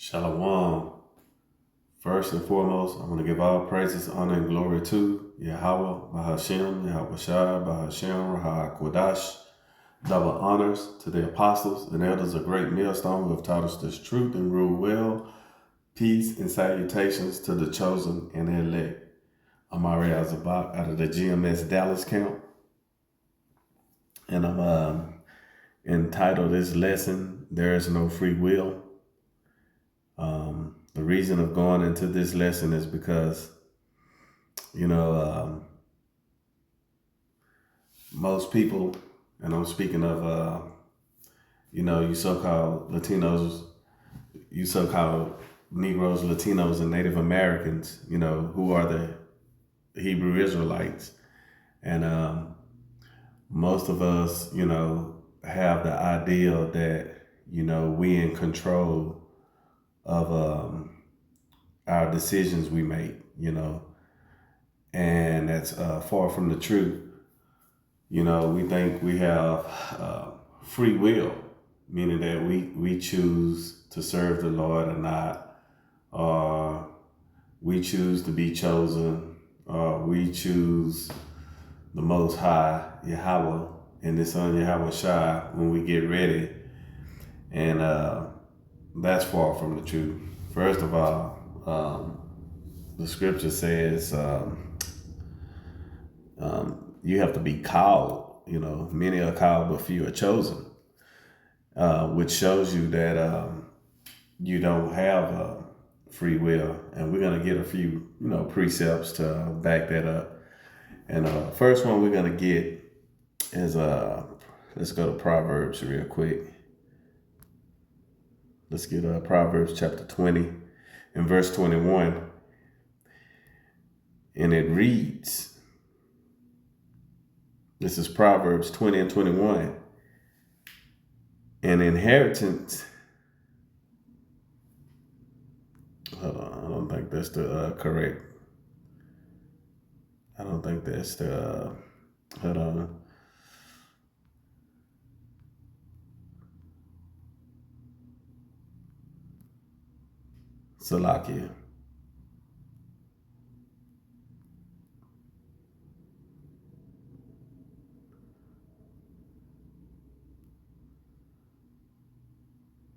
Shalom. First and foremost, I want to give all praises, honor, and glory to Yahweh, Bahashem, Yahweh Shai, Bahashem, Raha Kodash. Double honors to the apostles and elders of Great Millstone who have taught us this truth and rule well. Peace and salutations to the chosen and elect. I'm Ari Azabak out of the GMS Dallas camp. And I'm entitled this lesson, There is No Free Will. The reason of going into this lesson is because, most people, and I'm speaking of, you so-called Latinos, you so-called Negroes, Latinos, and Native Americans, who are the Hebrew Israelites. And most of us, have the ideal that, we in control of our decisions we make, and that's far from the truth. We think we have free will, meaning that we choose to serve the Lord or not, or we choose to be chosen, or we choose the Most High, Yahweh, and His Son Yahweh Shai when we get ready. And that's far from the truth. First of all, the scripture says you have to be called. Many are called, but few are chosen, which shows you that you don't have free will. And we're going to get a few, precepts to back that up. And first one we're going to get is, let's go to Proverbs real quick. Let's get Proverbs chapter 20 and verse 21. And it reads, this is Proverbs 20 and 21. An inheritance, hold on, I don't think that's the correct. I don't think that's the, hold on. Salakia.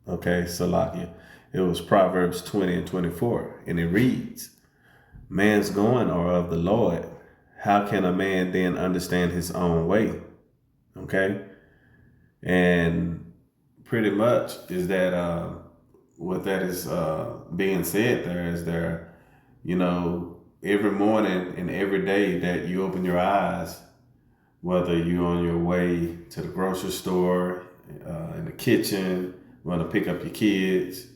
Okay, Salakia. It was Proverbs 20 and 24. And it reads, man's going are of the Lord. How can a man then understand his own way? Okay. And pretty much is that what that is being said there is there, every morning and every day that you open your eyes, whether you're on your way to the grocery store, in the kitchen, want to pick up your kids,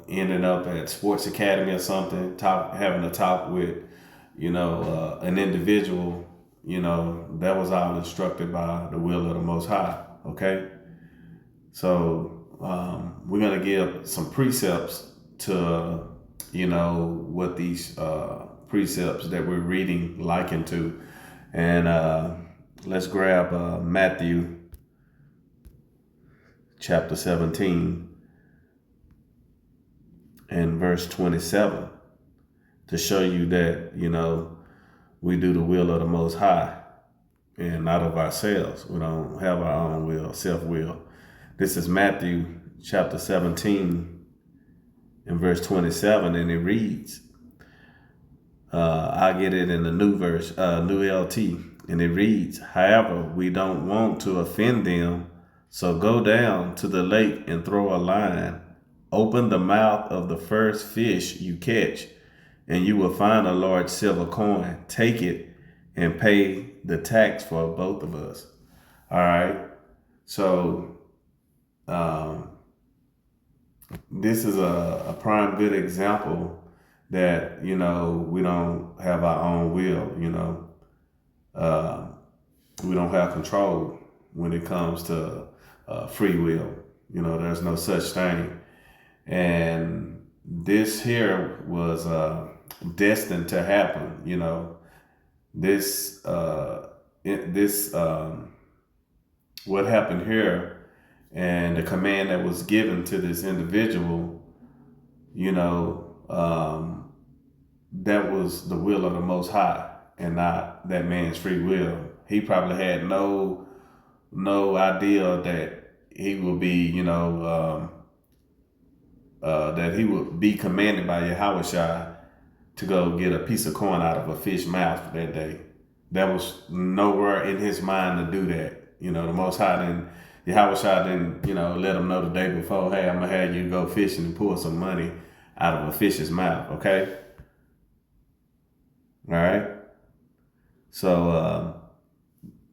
ending up at sports academy or something, having a talk with, an individual, that was all instructed by the will of the Most High. Okay. So, we're going to give some precepts to, what these, precepts that we're reading liken to. And, let's grab, Matthew chapter 17 and verse 27 to show you that, we do the will of the Most High and not of ourselves. We don't have our own will, self-will. This is Matthew chapter 17 and verse 27, and it reads, I get it in the new LT, and it reads, however, we don't want to offend them, so go down to the lake and throw a line. Open the mouth of the first fish you catch, and you will find a large silver coin. Take it and pay the tax for both of us. All right. So, this is a prime good example that, we don't have our own will, we don't have control when it comes to free will. There's no such thing. And this here was destined to happen. What happened here And the command that was given to this individual, you know, that was the will of the Most High and not that man's free will. He probably had no idea that he would be, you know, that he would be commanded by Yahushua to go get a piece of corn out of a fish mouth that day. That was nowhere in his mind to do that. You know, the Most High didn't, Yahushua didn't, you know, let him know the day before, hey, I'm going to have you go fishing and pull some money out of a fish's mouth, okay? All right? So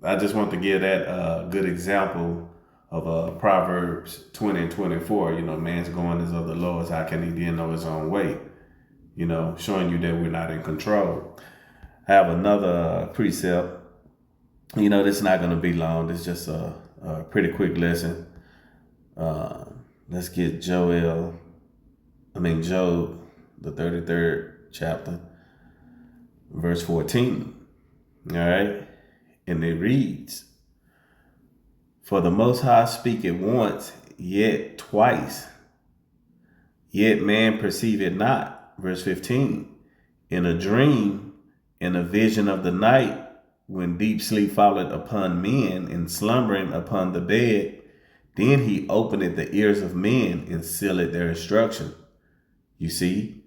I just want to give that good example of Proverbs 20 and 24. You know, man's going is of the Lord's. How can he then know his own way? You know, showing you that we're not in control. I have another precept. You know, this is not going to be long. This is just a pretty quick lesson. Let's get Job, the 33rd chapter, verse 14. All right. And it reads, for the Most High speaketh once, yet twice, yet man perceive it not. Verse 15. In a dream, in a vision of the night, when deep sleep followed upon men, and slumbering upon the bed, then he opened the ears of men and sealed their instruction. You see?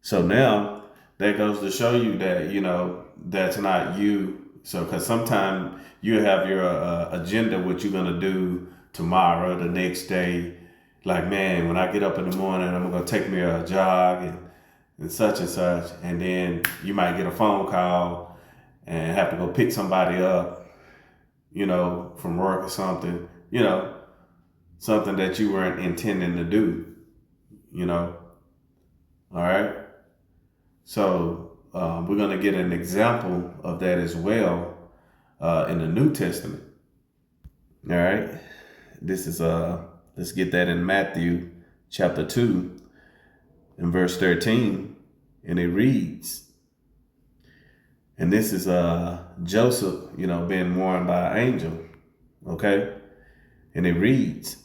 So now that goes to show you that, you know, that's not you. So, because sometimes you have your agenda, what you're going to do tomorrow, the next day. Like, man, when I get up in the morning, I'm going to take me a jog and such and such. And then you might get a phone call and have to go pick somebody up, you know, from work or something, you know, something that you weren't intending to do, you know. All right. So we're going to get an example of that as well in the New Testament. All right. This is, let's get that in Matthew chapter 2 and verse 13. And it reads, and this is Joseph, you know, being warned by an angel. Okay. And it reads,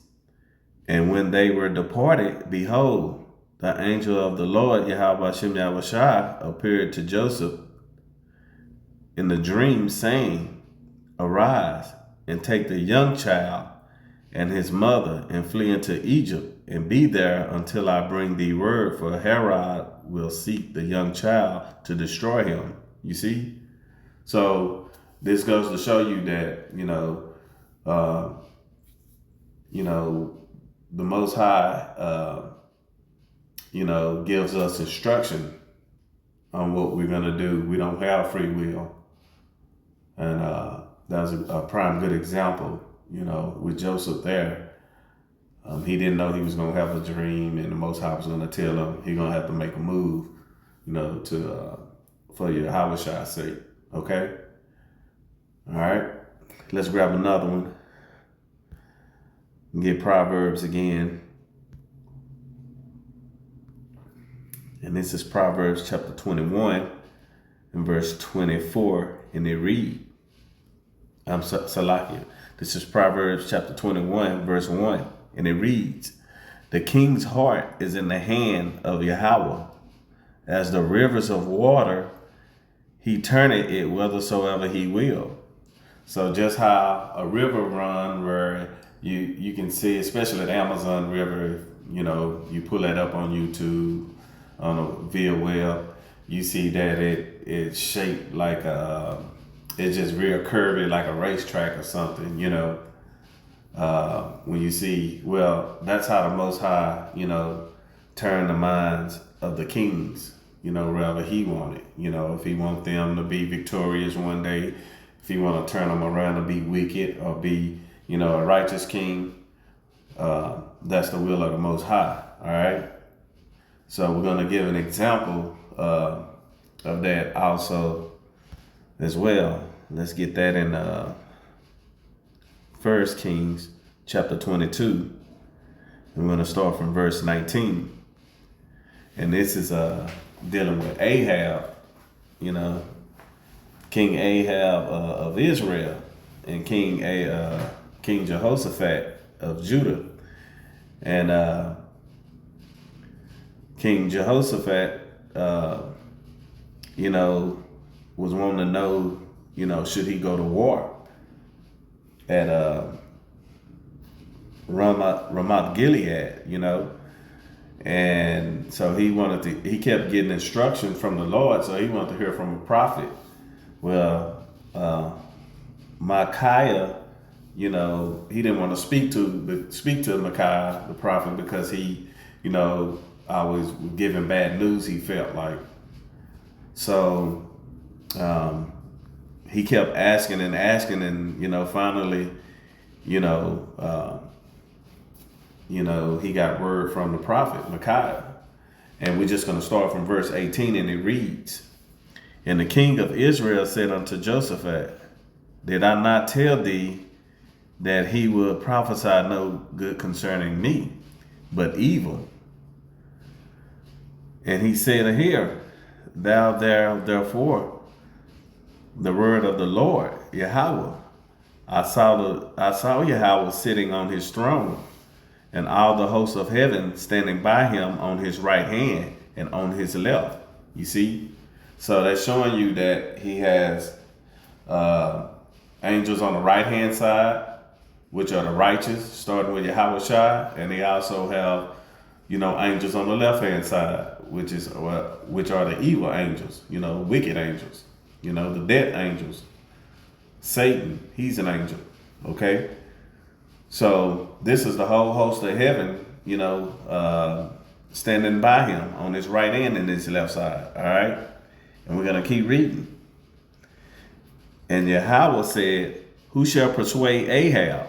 and when they were departed, behold, the angel of the Lord, Yahweh Shem Yahushua, appeared to Joseph in the dream, saying, arise and take the young child and his mother and flee into Egypt and be there until I bring thee word, for Herod will seek the young child to destroy him. You see? So this goes to show you that, the Most High, gives us instruction on what we're going to do. We don't have free will. And that was a prime good example, with Joseph there. He didn't know he was going to have a dream, and the Most High was going to tell him he's going to have to make a move, for Yahushua's sake. Okay? All right. Let's grab another one. Get Proverbs again. And this is Proverbs chapter 21 and verse 24. And it reads, Salakia. This is Proverbs chapter 21, verse 1. And it reads, the king's heart is in the hand of Yahweh. As the rivers of water, he turneth it whithersoever he will. So just how a river run where you can see, especially the Amazon River, you pull that up on YouTube, on a via web, you see that it's shaped like it's just real curvy, like a racetrack or something, when you see, well, that's how the Most High, turn the minds of the kings, wherever he wanted. If he want them to be victorious one day, if he want to turn them around to be wicked or be, a righteous king, that's the will of the Most High. All right. So we're going to give an example of that also as well. Let's get that in 1 Kings chapter 22. I'm going to start from verse 19. And this is dealing with Ahab, King Ahab of Israel, and King Jehoshaphat of Judah. And King Jehoshaphat, was wanting to know, should he go to war at Ramoth Gilead, and so he kept getting instruction from the Lord, so he wanted to hear from a prophet. Well, Micaiah, he didn't want to speak to Micaiah, the prophet, because he, always giving bad news, he felt like. So he kept asking, and finally, he got word from the prophet Micaiah. And we're just going to start from verse 18, and it reads, "And the king of Israel said unto Jehoshaphat, Did I not tell thee that he would prophesy no good concerning me, but evil? And he said, Hear thou therefore the word of the Lord, Yahweh. I saw Yahweh sitting on his throne, and all the hosts of heaven standing by him on his right hand and on his left." You see? So that's showing you that he has angels on the right hand side, which are the righteous, starting with Yahweh Shai, and they also have, angels on the left hand side, which are the evil angels, wicked angels, the death angels. Satan, he's an angel. Okay? So this is the whole host of heaven, standing by him on his right hand and his left side. All right? And we're going to keep reading. "And Yahweh said, Who shall persuade Ahab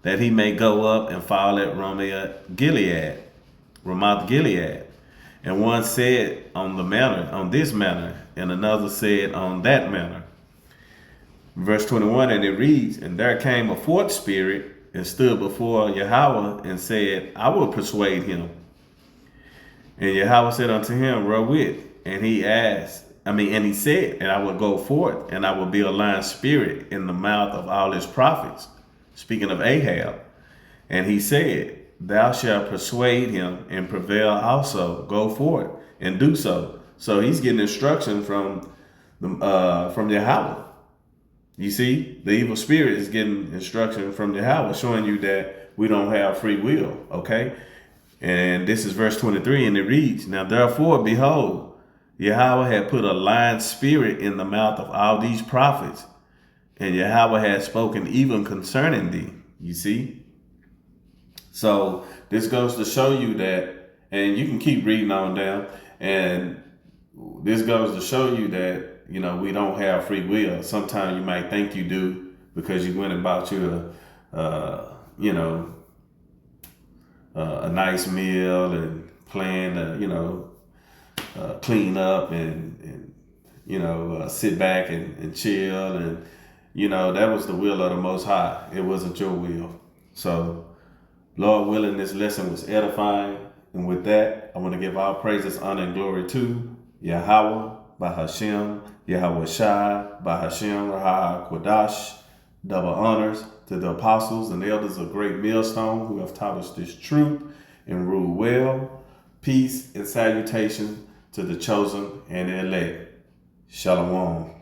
that he may go up and fall at Ramoth Gilead? And one said on this manner, and another said on that manner." Verse 21, and it reads, "And there came a fourth spirit and stood before Yahweh and said, I will persuade him. And Yahweh said unto him, Wherewith? And he said, And I will go forth, and I will be a lying spirit in the mouth of all his prophets," speaking of Ahab. "And he said, Thou shalt persuade him and prevail also. Go forth and do so." So he's getting instruction from Yahweh. You see, the evil spirit is getting instruction from Yahweh, showing you that we don't have free will. Okay, and this is verse 23, and it reads, "Now therefore, behold, Yahweh had put a lying spirit in the mouth of all these prophets, and Yahweh had spoken even concerning thee." You see? So this goes to show you that, and you can keep reading on down, and this goes to show you that, we don't have free will. Sometimes you might think you do because you went and bought you a nice meal and plan to, clean up and sit back and chill. And, that was the will of the Most High. It wasn't your will. So, Lord willing, this lesson was edifying. And with that, I want to give all praises, honor, and glory to Yahweh, Bahashem, Yahweh Shai, Bahashem, Raha Kodash. Double honors to the apostles and elders of Great Millstone who have taught us this truth and rule well. Peace and salutation to the chosen and the elect. Shalom.